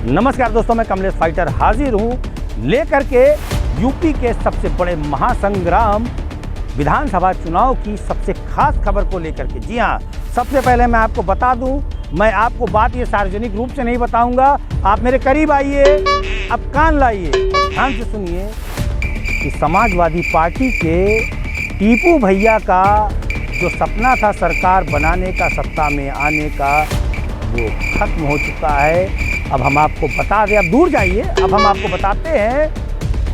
नमस्कार दोस्तों, मैं कमलेश फाइटर हाजिर हूं लेकर के यूपी के सबसे बड़े महासंग्राम विधानसभा चुनाव की सबसे खास खबर को लेकर के। जी हां, सबसे पहले मैं आपको बता दूं, मैं आपको बात ये सार्वजनिक रूप से नहीं बताऊंगा, आप मेरे करीब आइए, अब कान लाइए, ध्यान से सुनिए कि समाजवादी पार्टी के टीपू भैया का जो सपना था सरकार बनाने का, सत्ता में आने का, वो खत्म हो चुका है। अब हम आपको बता दें, अब दूर जाइए, अब हम आपको बताते हैं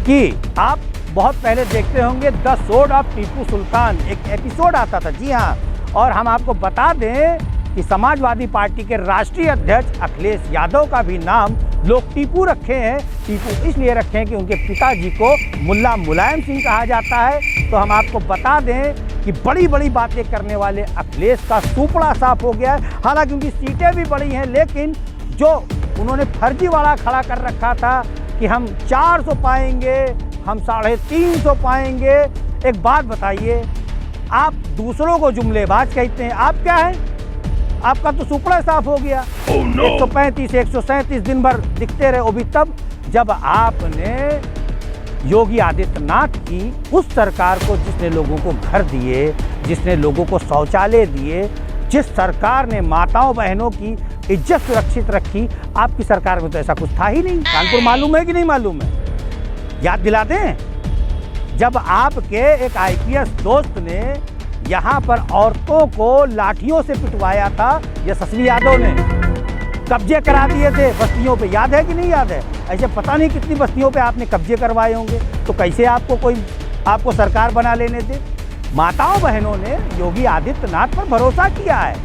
कि आप बहुत पहले देखते होंगे द सोड ऑफ टीपू सुल्तान, एक एपिसोड आता था। जी हाँ, और हम आपको बता दें कि समाजवादी पार्टी के राष्ट्रीय अध्यक्ष अखिलेश यादव का भी नाम लोग टीपू रखे हैं। टीपू इसलिए रखे हैं कि उनके पिताजी को मुल्ला मुलायम सिंह कहा जाता है। तो हम आपको बता दें कि बड़ी बड़ी बातें करने वाले अखिलेश का सुपड़ा साफ हो गया है। हालांकि उनकी सीटें भी बड़ी हैं, लेकिन जो उन्होंने फर्जीवाड़ा खड़ा कर रखा था कि हम 400 पाएंगे, हम 350 पाएंगे। एक बात बताइए, आप दूसरों को जुमलेबाज कहते हैं, आप क्या हैं? आपका तो सुपड़ा साफ हो गया। 135 137 दिन भर दिखते रहे, वो भी तब जब आपने योगी आदित्यनाथ की उस सरकार को, जिसने लोगों को घर दिए, जिसने लोगों को शौचालय दिए, जिस सरकार ने माताओं बहनों की इज्जत सुरक्षित रखी, आपकी सरकार में तो ऐसा कुछ था ही नहीं। कानपुर मालूम है कि नहीं मालूम है? याद दिला दें, जब आपके एक आईपीएस दोस्त ने यहाँ पर औरतों को लाठियों से पिटवाया था, यशस्वी यादव ने कब्जे करा दिए थे बस्तियों पे, याद है कि नहीं याद है? ऐसे पता नहीं कितनी बस्तियों पे आपने कब्जे करवाए होंगे, तो कैसे आपको सरकार बना लेने दे? माताओं बहनों ने योगी आदित्यनाथ पर भरोसा किया है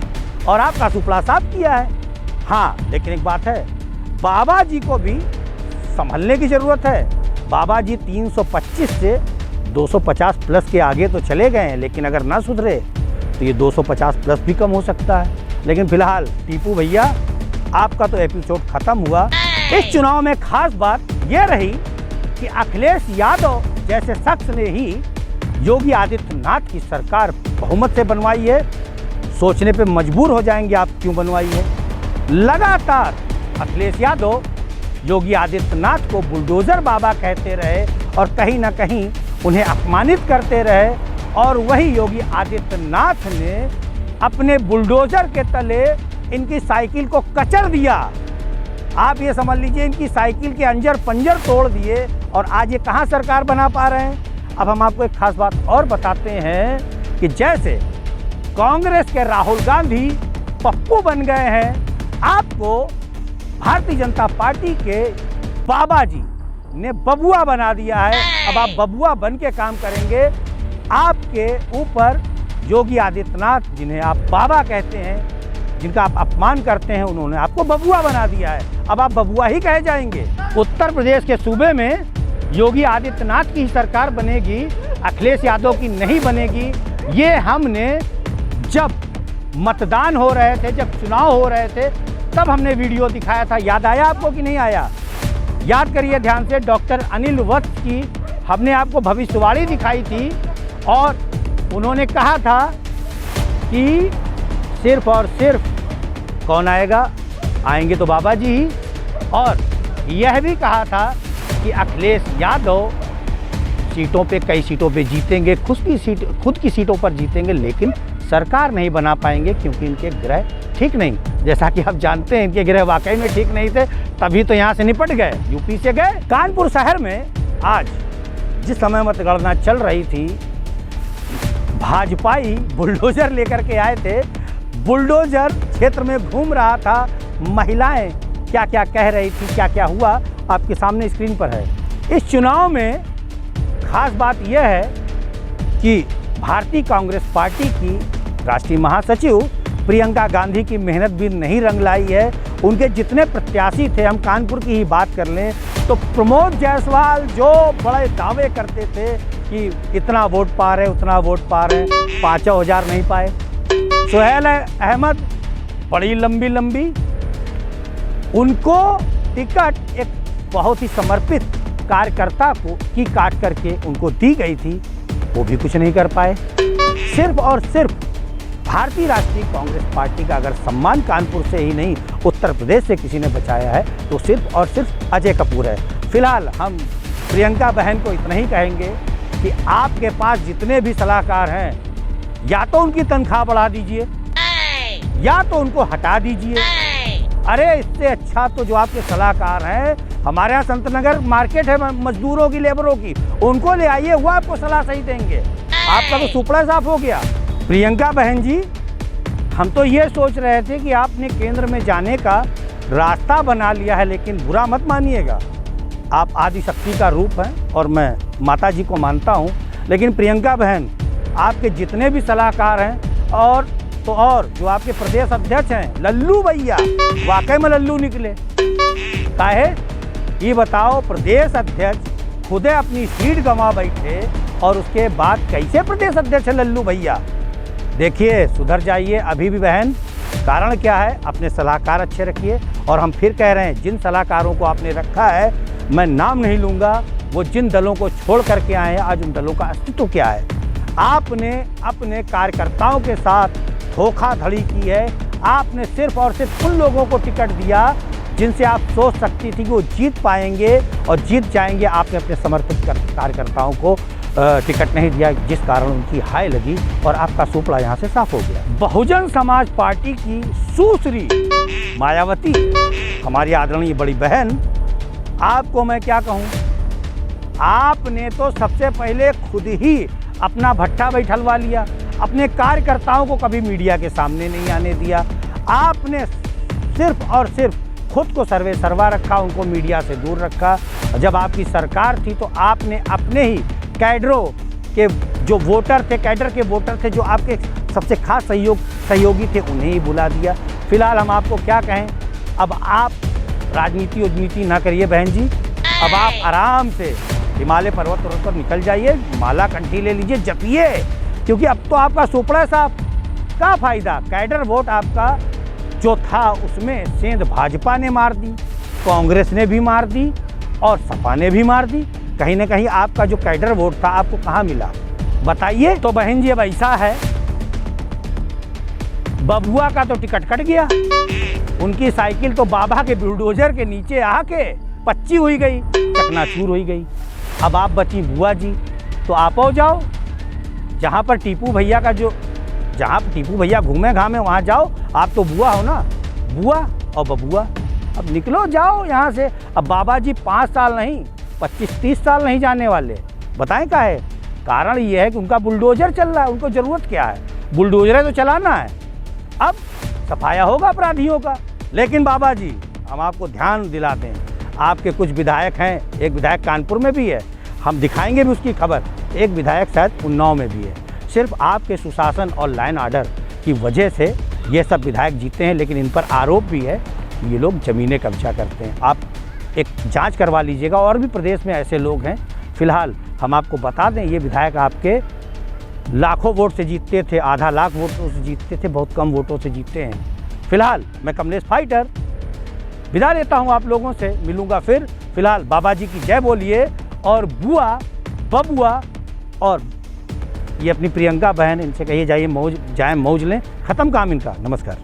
और आपका सुपड़ा साफ किया है। हाँ, लेकिन एक बात है, बाबा जी को भी संभलने की ज़रूरत है। बाबा जी 325 से 250 प्लस के आगे तो चले गए हैं, लेकिन अगर ना सुधरे तो ये 250 प्लस भी कम हो सकता है। लेकिन फिलहाल टीपू भैया, आपका तो एपिसोड खत्म हुआ। इस चुनाव में खास बात यह रही कि अखिलेश यादव जैसे शख्स ने ही योगी आदित्यनाथ की सरकार बहुमत से बनवाई है। सोचने पे मजबूर हो जाएंगे आप, क्यों बनवाई है। लगातार अखिलेश यादव योगी आदित्यनाथ को बुलडोजर बाबा कहते रहे और कहीं ना कहीं उन्हें अपमानित करते रहे, और वही योगी आदित्यनाथ ने अपने बुलडोजर के तले इनकी साइकिल को कचर दिया। आप ये समझ लीजिए, इनकी साइकिल के अंजर पंजर तोड़ दिए, और आज ये कहाँ सरकार बना पा रहे हैं। अब हम आपको एक खास बात और बताते हैं कि जैसे कांग्रेस के राहुल गांधी पप्पू बन गए हैं, आपको भारतीय जनता पार्टी के बाबा जी ने बबुआ बना दिया है। अब आप बबुआ बन के काम करेंगे। आपके ऊपर योगी आदित्यनाथ, जिन्हें आप बाबा कहते हैं, जिनका आप अपमान करते हैं, उन्होंने आपको बबुआ बना दिया है। अब आप बबुआ ही कहे जाएंगे। उत्तर प्रदेश के सूबे में योगी आदित्यनाथ की सरकार बनेगी, अखिलेश यादव की नहीं बनेगी। ये हमने जब मतदान हो रहे थे, जब चुनाव हो रहे थे, तब हमने वीडियो दिखाया था। याद आया आपको कि नहीं आया? याद करिए ध्यान से। डॉक्टर अनिल वत्स की हमने आपको भविष्यवाणी दिखाई थी, और उन्होंने कहा था कि सिर्फ और सिर्फ कौन आएगा? आएंगे तो बाबा जी ही। और यह भी कहा था कि अखिलेश यादव कई सीटों पे जीतेंगे, खुद की सीटों पर जीतेंगे, लेकिन सरकार नहीं बना पाएंगे क्योंकि इनके ग्रह ठीक नहीं। जैसा कि आप जानते हैं, इनके ग्रह वाकई में ठीक नहीं थे, तभी तो यहाँ से निपट गए, यूपी से गए। कानपुर शहर में आज जिस समय मतगणना चल रही थी, भाजपाई बुलडोजर लेकर के आए थे। बुलडोजर क्षेत्र में घूम रहा था। महिलाएं क्या क्या कह रही थी, क्या क्या हुआ, आपके सामने स्क्रीन पर है। इस चुनाव में खास बात यह है कि भारतीय कांग्रेस पार्टी की राष्ट्रीय महासचिव प्रियंका गांधी की मेहनत भी नहीं रंग लाई है। उनके जितने प्रत्याशी थे, हम कानपुर की ही बात कर लें तो प्रमोद जायसवाल जो बड़े दावे करते थे कि इतना वोट पा रहे, उतना वोट पा रहे, 5,000 नहीं पाए। सुहेल अहमद बड़ी लंबी, उनको टिकट एक बहुत ही समर्पित कार्यकर्ता की काट करके उनको दी गई थी, वो भी कुछ नहीं कर पाए। सिर्फ और सिर्फ भारतीय राष्ट्रीय कांग्रेस पार्टी का अगर सम्मान कानपुर से ही नहीं उत्तर प्रदेश से किसी ने बचाया है तो सिर्फ और सिर्फ अजय कपूर है। फिलहाल हम प्रियंका बहन को इतना ही कहेंगे कि आपके पास जितने भी सलाहकार हैं या तो उनकी तनख्वाह बढ़ा दीजिए या तो उनको हटा दीजिए। अरे इससे अच्छा तो जो आपके सलाहकार हैं, हमारे यहाँ संतनगर मार्केट है मजदूरों की, लेबरों की, उनको ले आइए, वो आपको सलाह सही देंगे। आपका तो सुपड़ा साफ हो गया। प्रियंका बहन जी, हम तो ये सोच रहे थे कि आपने केंद्र में जाने का रास्ता बना लिया है, लेकिन बुरा मत मानिएगा, आप आदिशक्ति का रूप हैं और मैं माता जी को मानता हूँ। लेकिन प्रियंका बहन, आपके जितने भी सलाहकार हैं और जो आपके प्रदेश अध्यक्ष हैं लल्लू भैया, वाकई में लल्लू निकले। काहे ये बताओ, प्रदेश अध्यक्ष खुदे अपनी सीट गंवा बैठे और उसके बाद कैसे प्रदेश अध्यक्ष है लल्लू भैया। देखिए सुधर जाइए अभी भी बहन। कारण क्या है, अपने सलाहकार अच्छे रखिए। और हम फिर कह रहे हैं, जिन सलाहकारों को आपने रखा है, मैं नाम नहीं लूँगा, वो जिन दलों को छोड़ करके आए हैं, आज उन दलों का अस्तित्व क्या है। आपने अपने कार्यकर्ताओं के साथ धोखाधड़ी की है। आपने सिर्फ और सिर्फ उन लोगों को टिकट दिया जिनसे आप सोच सकती थी कि वो जीत पाएंगे और जीत जाएंगे। आपने अपने समर्पित कार्यकर्ताओं को टिकट नहीं दिया, जिस कारण उनकी हाय लगी और आपका सुपड़ा यहाँ से साफ हो गया। बहुजन समाज पार्टी की सुश्री मायावती, हमारी आदरणीय बड़ी बहन, आपको मैं क्या कहूँ, आपने तो सबसे पहले खुद ही अपना भट्ठा बैठलवा लिया। अपने कार्यकर्ताओं को कभी मीडिया के सामने नहीं आने दिया। आपने सिर्फ और सिर्फ खुद को सर्वे सर्वा रखा, उनको मीडिया से दूर रखा। जब आपकी सरकार थी तो आपने अपने ही कैडरों के जो वोटर थे, कैडर के वोटर थे, जो आपके सबसे खास सहयोगी थे, उन्हें ही बुला दिया। फिलहाल हम आपको क्या कहें, अब आप राजनीति ना करिए बहन जी। अब आप आराम से हिमालय पर्वत पर निकल जाइए, माला कंठी ले लीजिए, जपिए, क्योंकि अब तो आपका सुपड़ा साहब का फायदा। कैडर वोट आपका जो था उसमें सेंध भाजपा ने मार दी, कांग्रेस ने भी मार दी और सपा ने भी मार दी। कहीं ना कहीं आपका जो कैडर वोट था आपको कहाँ मिला बताइए। तो बहन जी अब ऐसा है, बबुआ का तो टिकट कट गया, उनकी साइकिल तो बाबा के बुलडोजर के नीचे आके पच्ची हुई गई, चकनाचूर हुई गई। अब आप बची बुआ जी, तो आप हो जाओ जहाँ पर टीपू भैया का जहाँ टीपू भैया घूमे घामे वहाँ जाओ। आप तो बुआ हो ना, बुआ और बबुआ। अब निकलो जाओ यहाँ से। अब बाबा जी 5 साल नहीं 25-30 साल नहीं जाने वाले। बताएं क्या है कारण? ये है कि उनका बुलडोजर चल रहा है, उनको ज़रूरत क्या है, बुलडोजर तो चलाना है। अब सफाया होगा अपराधियों का। लेकिन बाबा जी हम आपको ध्यान दिला दें, आपके कुछ विधायक हैं, एक विधायक कानपुर में भी है, हम दिखाएंगे भी उसकी खबर, एक विधायक शायद उन्नाव में भी है। सिर्फ आपके सुशासन और लाइन आर्डर की वजह से ये सब विधायक जीते हैं, लेकिन इन पर आरोप भी है कि ये लोग ज़मीनें कब्जा करते हैं। आप एक जांच करवा लीजिएगा, और भी प्रदेश में ऐसे लोग हैं। फिलहाल हम आपको बता दें, ये विधायक आपके लाखों वोट से जीतते थे, आधा लाख वोटों से जीतते थे, बहुत कम वोटों से जीतते हैं। फिलहाल मैं कमलेश फाइटर विदा लेता हूँ आप लोगों से, मिलूँगा फिर। फिलहाल बाबा जी की जय बोलिए, और बुआ बबुआ और ये अपनी प्रियंका बहन, इनसे कहिए जाइए मौज लें, ख़त्म काम इनका। नमस्कार।